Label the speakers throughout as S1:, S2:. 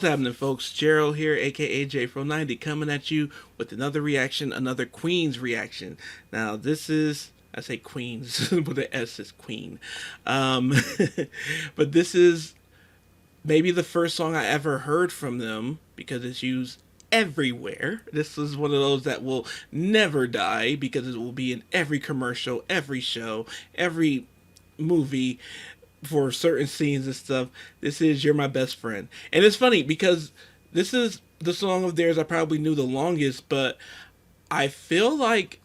S1: What's happening, folks? Gerald here, aka J from 90, coming at you with another reaction, another Queen's reaction. Now, this is, I say Queens, with the S is Queen. Um, but this is maybe the first song I ever heard from them because it's used everywhere. This is one of those that will never die because it will be in every commercial, every show, every movie for certain scenes and stuff. This is You're My Best Friend. And it's funny because this is the song of theirs I probably knew the longest, but I feel like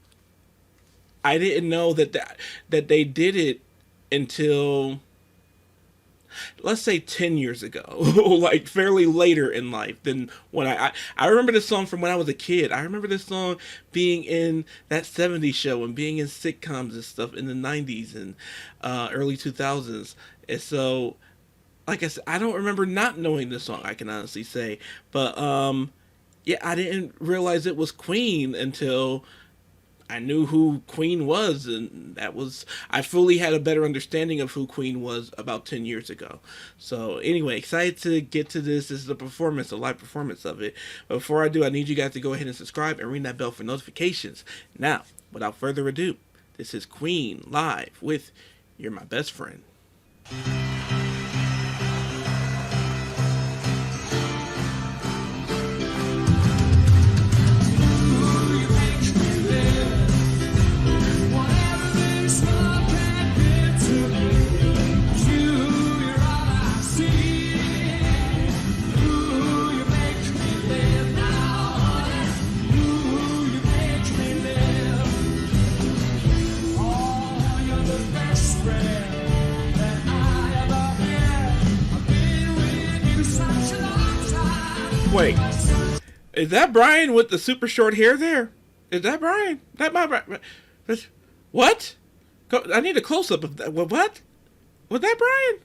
S1: I didn't know that they did it until, let's say, 10 years ago, like fairly later in life than when I remember this song from when I was a kid. I remember this song being in that 70s show and being in sitcoms and stuff in the 90s and early 2000s. And so, like I said, I don't remember not knowing this song, I can honestly say. But yeah, I didn't realize it was Queen until I knew who Queen was, and I fully had a better understanding of who Queen was about 10 years ago. So anyway, excited to get to this. This is a performance, a live performance of it. But before I do, I need you guys to go ahead and subscribe and ring that bell for notifications. Now, without further ado, this is Queen live with You're My Best Friend. Wait, is that Brian with the super short hair there? Is that Brian? That my Brian? What? I need a close up of that. What? Was that Brian?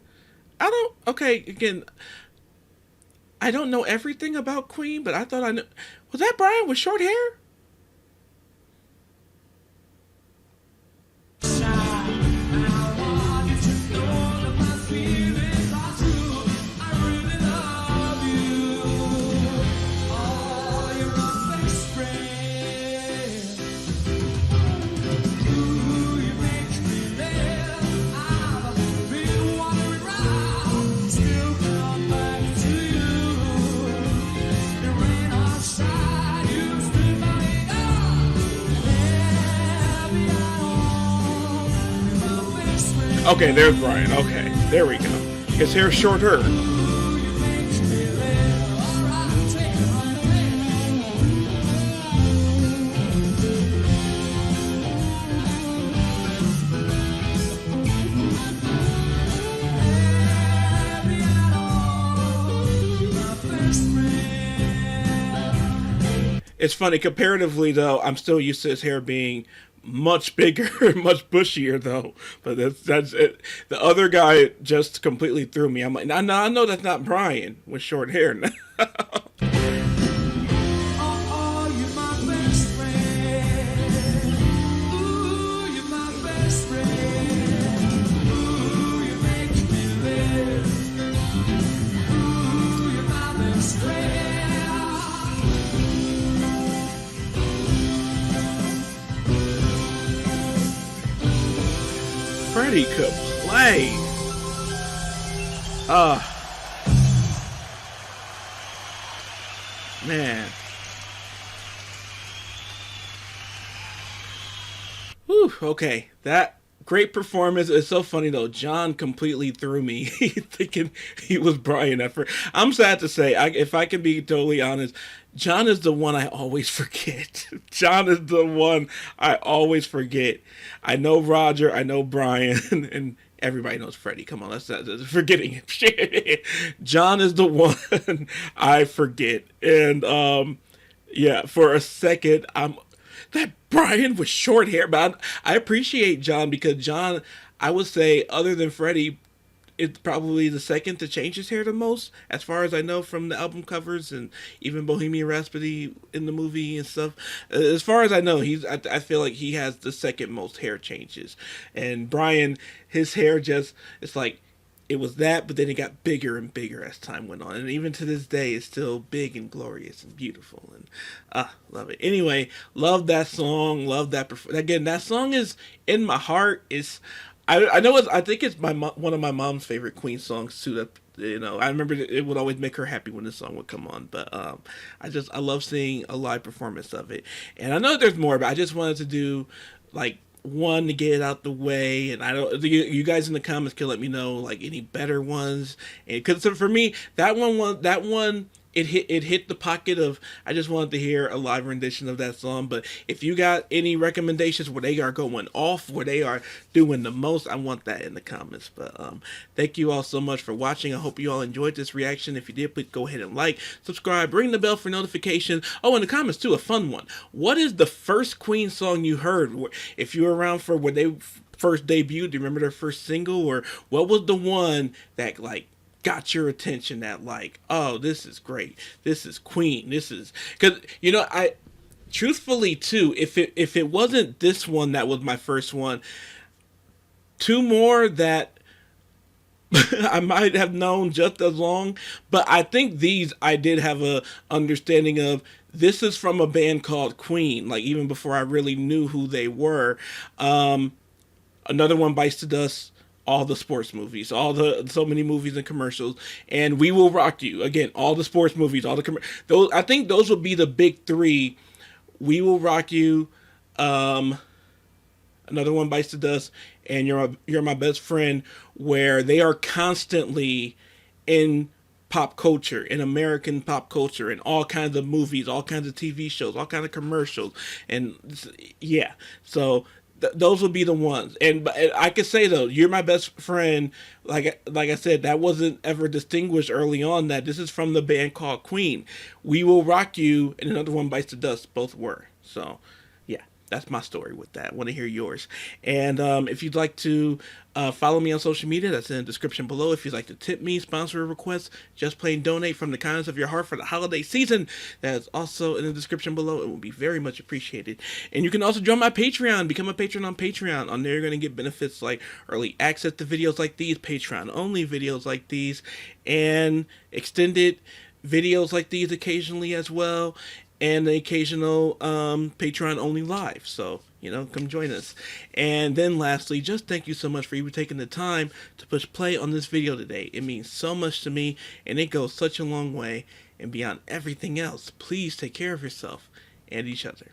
S1: I don't. Okay, again, I don't know everything about Queen, but I thought I knew. Was that Brian with short hair? Okay, there's Brian. Okay, there we go. His hair's shorter. It's funny, comparatively though, I'm still used to his hair being much bigger, much bushier though. But that's it. The other guy just completely threw me. I'm like, no, I know that's not Brian with short hair now. Freddie could play. Man. Whew, okay. That great performance. It's so funny though. John completely threw me thinking he was Brian at first. I'm sad to say, if I can be totally honest, John is the one I always forget. John is the one I always forget. I know Roger, I know Brian, and everybody knows Freddie. Come on, that's forgetting it. John is the one I forget. And yeah, for a second, that Brian with short hair. But I appreciate John because John, I would say, other than Freddie, it's probably the second to change his hair the most, as far as I know from the album covers and even Bohemian Rhapsody in the movie and stuff. As far as I know, I feel like he has the second most hair changes. And Brian, his hair just, it's like, it was that, but then it got bigger and bigger as time went on, and even to this day, it's still big and glorious and beautiful, and love it. Anyway, love that song, love that. Again, that song is in my heart. It's I know I think it's one of my mom's favorite Queen songs too. That I remember it would always make her happy when this song would come on. But I love seeing a live performance of it, and I know there's more, but I just wanted to do like one to get it out the way, and I don't. You guys in the comments can let me know like any better ones, and because for me that one. It hit the pocket of I just wanted to hear a live rendition of that song. But if you got any recommendations where they are going off, where they are doing the most, I want that in the comments. But thank you all so much for watching. I hope you all enjoyed this reaction. If you did, please go ahead and like, subscribe, ring the bell for notifications. Oh, in the comments too, a fun one. What is the first Queen song you heard? If you were around for when they first debuted, do you remember their first single? Or what was the one that like got your attention, that like, oh, this is great, this is Queen, this is, because I truthfully too, if it wasn't this one that was my first one, two more that I might have known just as long, but I think these I did have a understanding of. This is from a band called Queen, like even before I really knew who they were. Another one, Bites the Dust, all the sports movies, so many movies and commercials, and We Will Rock You. Again, all the sports movies, all the those. I think those would be the big three. We Will Rock You, another one, Bites the Dust, and You're My Best Friend, where they are constantly in pop culture, in American pop culture, in all kinds of movies, all kinds of TV shows, all kinds of commercials, and yeah, so. Those would be the ones, and I could say though, You're My Best Friend, like I said, that wasn't ever distinguished early on. That this is from the band called Queen. We Will Rock You, and another one, Bites the Dust, both were. So, yeah, that's my story with that. I want to hear yours, and if you'd like to follow me on social media, that's in the description below. If you'd like to tip me, sponsor a request, just plain donate from the kindness of your heart for the holiday season, that is also in the description below. It will be very much appreciated. And you can also join my Patreon, become a patron on Patreon. On there, you're going to get benefits like early access to videos like these, Patreon only videos like these, and extended videos like these occasionally as well, and the occasional Patreon only live. So come join us. And then lastly, just thank you so much for even taking the time to push play on this video today. It means so much to me, and it goes such a long way. And beyond everything else, please take care of yourself and each other.